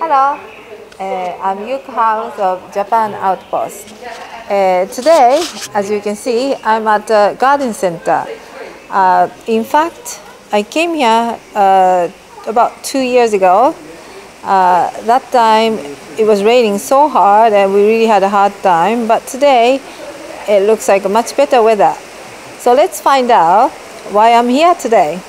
Hello, I'm Yuko House of Japan Outpost. Today, as you can see, I'm at the garden center. In fact, I came here about 2 years ago. That time it was raining so hard and we really had a hard time, but today it looks like a much better weather. So let's find out why I'm here today.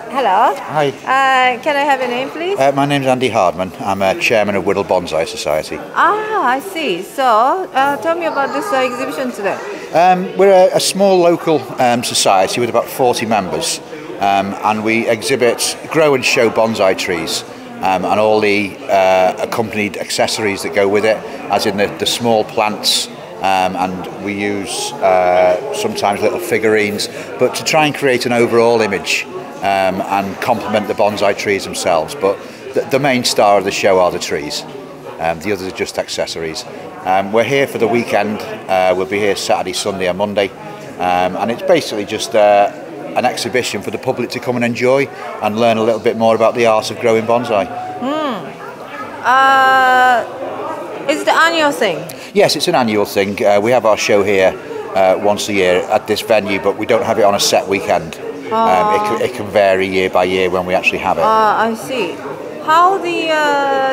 Hello. Hi. Can I have your name, please? My name's Andy Hardman. I'm chairman of Whittle Bonsai Society. Ah, I see. So, tell me about this exhibition today. We're a small local society with about 40 members, and we exhibit, grow and show bonsai trees and all the accompanied accessories that go with it, as in the small plants, and we use sometimes little figurines, but to try and create an overall image and complement the bonsai trees themselves. But the main star of the show are the trees. The others are just accessories. We're here for the weekend. We'll be here Saturday, Sunday and Monday. And it's basically just an exhibition for the public to come and enjoy and learn a little bit more about the art of growing bonsai. Is it the annual thing? Yes, it's an annual thing. We have our show here once a year at this venue, but we don't have it on a set weekend. It can vary year by year when we actually have it. I see. How the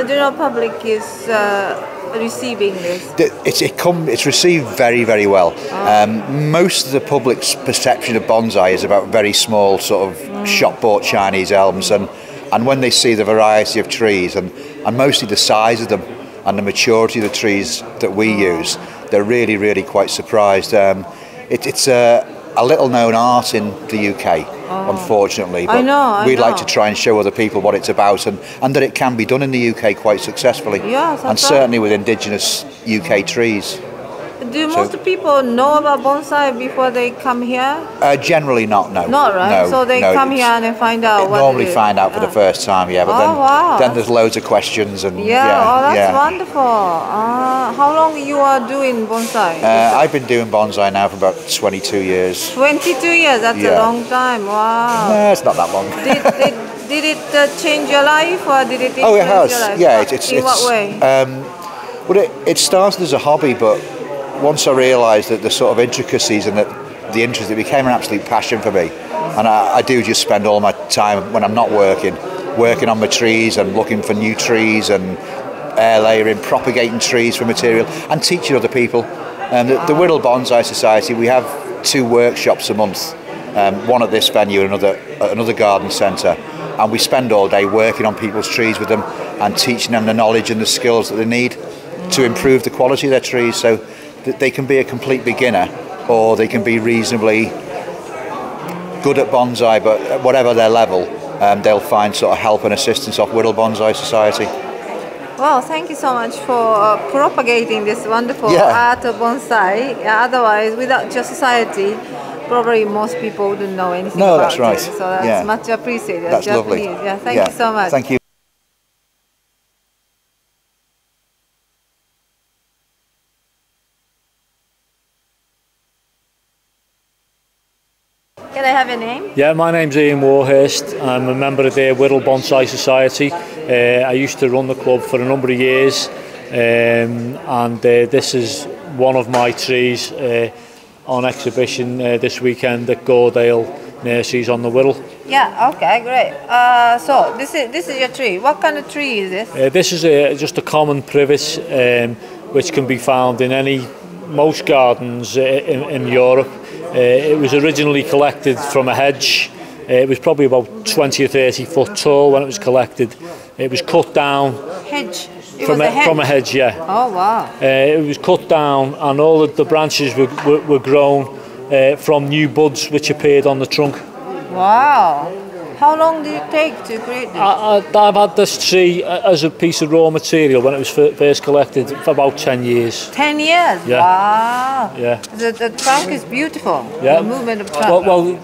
general public is receiving this? It's received very, very well. Most of the public's perception of bonsai is about very small sort of shop-bought Chinese elms, and when they see the variety of trees and mostly the size of them and the maturity of the trees that we use, they're really, really quite surprised. It's a little known art in the UK, unfortunately, but we'd like to try and show other people what it's about and that it can be done in the UK quite successfully, and certainly with indigenous UK trees. Do most people know about bonsai before they come here? Generally not, no. Not right? No, so they come here and they find out what normally find out for the first time, yeah, but then there's loads of questions. And that's wonderful. How long you are doing bonsai? I've been doing bonsai now for about 22 years. 22 years, that's a long time, wow. No, it's not that long. Did it change your life or did it influence it has, your life? yeah. In what way? Well, it started as a hobby, but once I realised that the sort of intricacies and the interest, it became an absolute passion for me. And I do just spend all my time when I'm not working on my trees and looking for new trees and air layering, propagating trees for material and teaching other people. The Whittle Bonsai Society, we have 2 workshops a month, one at this venue and another garden centre. And we spend all day working on people's trees with them and teaching them the knowledge and the skills that they need to improve the quality of their trees. So that they can be a complete beginner or they can be reasonably good at bonsai, but at whatever their level, they'll find sort of help and assistance off Whittle Bonsai Society. Well, thank you so much for propagating this wonderful art of bonsai. Otherwise, without your society, probably most people wouldn't know anything about it. No, that's right. So that's much appreciated. That's lovely. Yeah, thank you so much. Thank you. Can I have your name? Yeah, my name's Ian Warhurst. I'm a member of the Whittle Bonsai Society. I used to run the club for a number of years, and this is one of my trees on exhibition this weekend at Gordale Nurseries on the Whittle. Yeah, okay, great. So this is your tree. What kind of tree is this? This is just a common privet, which can be found in any most gardens in Europe. It was originally collected from a hedge. It was probably about 20 or 30 foot tall when it was collected. It was cut down. Hedge? From a hedge, yeah. Oh, wow. It was cut down and all of the branches were grown from new buds which appeared on the trunk. Wow. How long did it take to create this? I've had this tree as a piece of raw material when it was first collected for about 10 years. 10 years? Yeah. Wow. Yeah. The trunk is beautiful. Yeah. The movement of trunk. Well,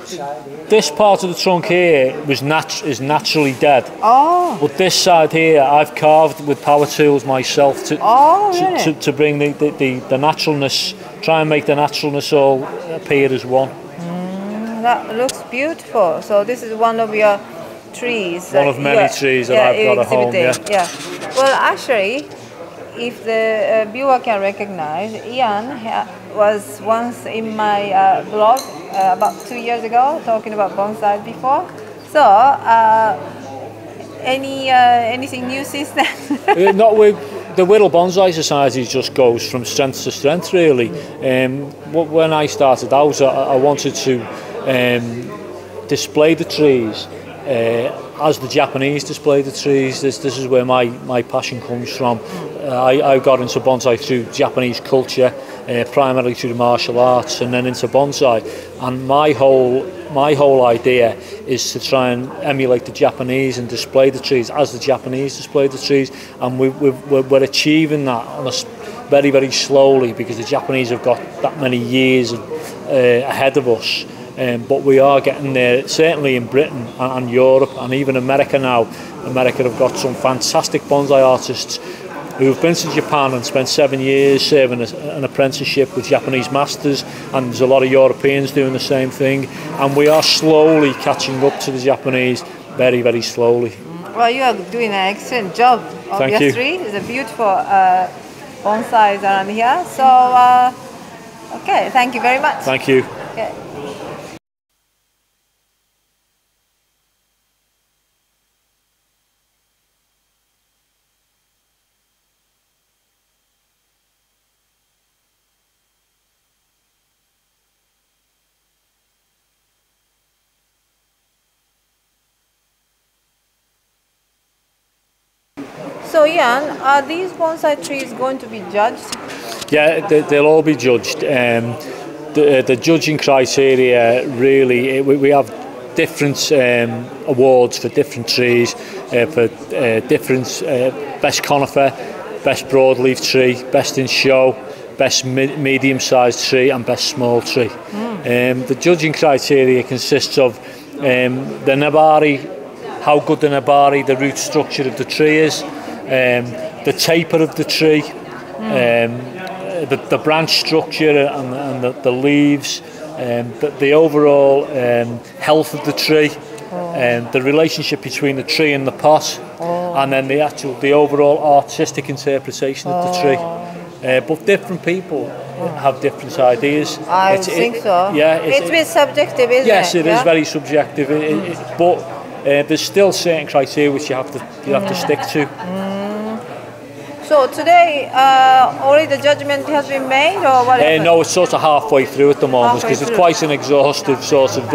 this part of the trunk here is naturally dead. Oh. But this side here, I've carved with power tools myself to bring the naturalness, try and make the naturalness all appear as one. That looks beautiful. So this is one of your trees. One of many trees that I've got at home. Yeah. Well, actually, if the viewer can recognize, Ian was once in my blog about 2 years ago talking about bonsai before. So, anything new since then? Not with the Whittle Bonsai Society, just goes from strength to strength, really. When I started out, I wanted to display the trees as the Japanese display the trees. This is where my passion comes from. I got into bonsai through Japanese culture, primarily through the martial arts, and then into bonsai. And my whole idea is to try and emulate the Japanese and display the trees as the Japanese display the trees. And we're achieving that on a very, very slowly, because the Japanese have got that many years ahead of us. But we are getting there, certainly in Britain and Europe and even America now. America have got some fantastic bonsai artists who've been to Japan and spent 7 years serving an apprenticeship with Japanese masters, and there's a lot of Europeans doing the same thing, and we are slowly catching up to the Japanese, very, very slowly. Well, you are doing an excellent job of your tree. It's a beautiful bonsais around here. So, okay, thank you very much. Thank you. Okay. So Ian, are these bonsai trees going to be judged? Yeah, they'll all be judged. The judging criteria, really, we have different awards for different trees, for different best conifer, best broadleaf tree, best in show, best medium-sized tree, and best small tree. The judging criteria consists of the nabari, how good the nabari, the root structure of the tree is, the taper of the tree, the branch structure and the leaves, the overall health of the tree, the relationship between the tree and the pot, and then the overall artistic interpretation of the tree. But different people have different ideas. I think so. Yeah, it's a bit subjective, isn't it? Yes, it is very subjective. But there's still certain criteria which you have to stick to. So today, already the judgment has been made, or what? No, it's sort of halfway through at the moment, because it's quite an exhaustive sort of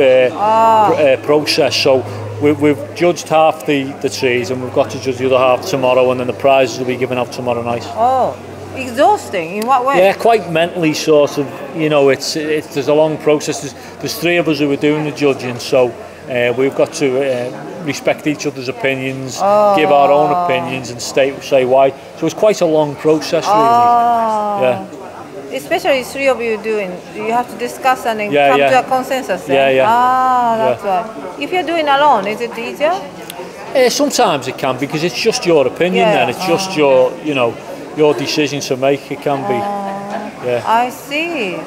process. So we've judged half the trees, and we've got to judge the other half tomorrow, and then the prizes will be given out tomorrow night. Oh, exhausting. In what way? Yeah, quite mentally, sort of. You know, there's a long process. There's three of us who are doing the judging, so we've got to respect each other's opinions, give our own opinions, and say why. So it's quite a long process, really. Yeah. Especially three of you doing, you have to discuss and then come to a consensus. Then. That's right. If you're doing alone, is it easier? Sometimes it can, because it's just your opinion. Then it's just your decision to make. It can be. I see.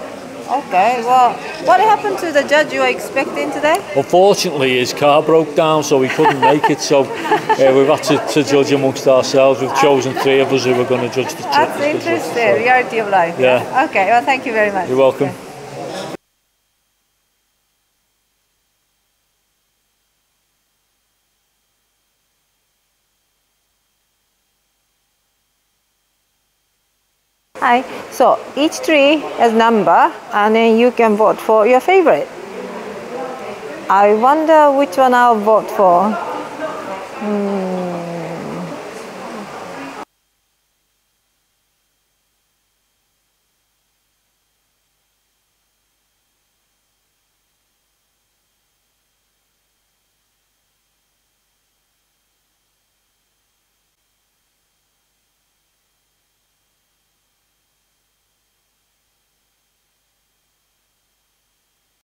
Okay, well, what happened to the judge you were expecting today? Unfortunately, his car broke down, so he couldn't make it. So we've had to judge amongst ourselves. We've chosen three of us who are going to judge the trip. That's interesting, reality of life. Yeah. Okay, well, thank you very much. You're welcome. Okay. Bonsai. So each tree has number, and then you can vote for your favorite. I wonder which one I'll vote for.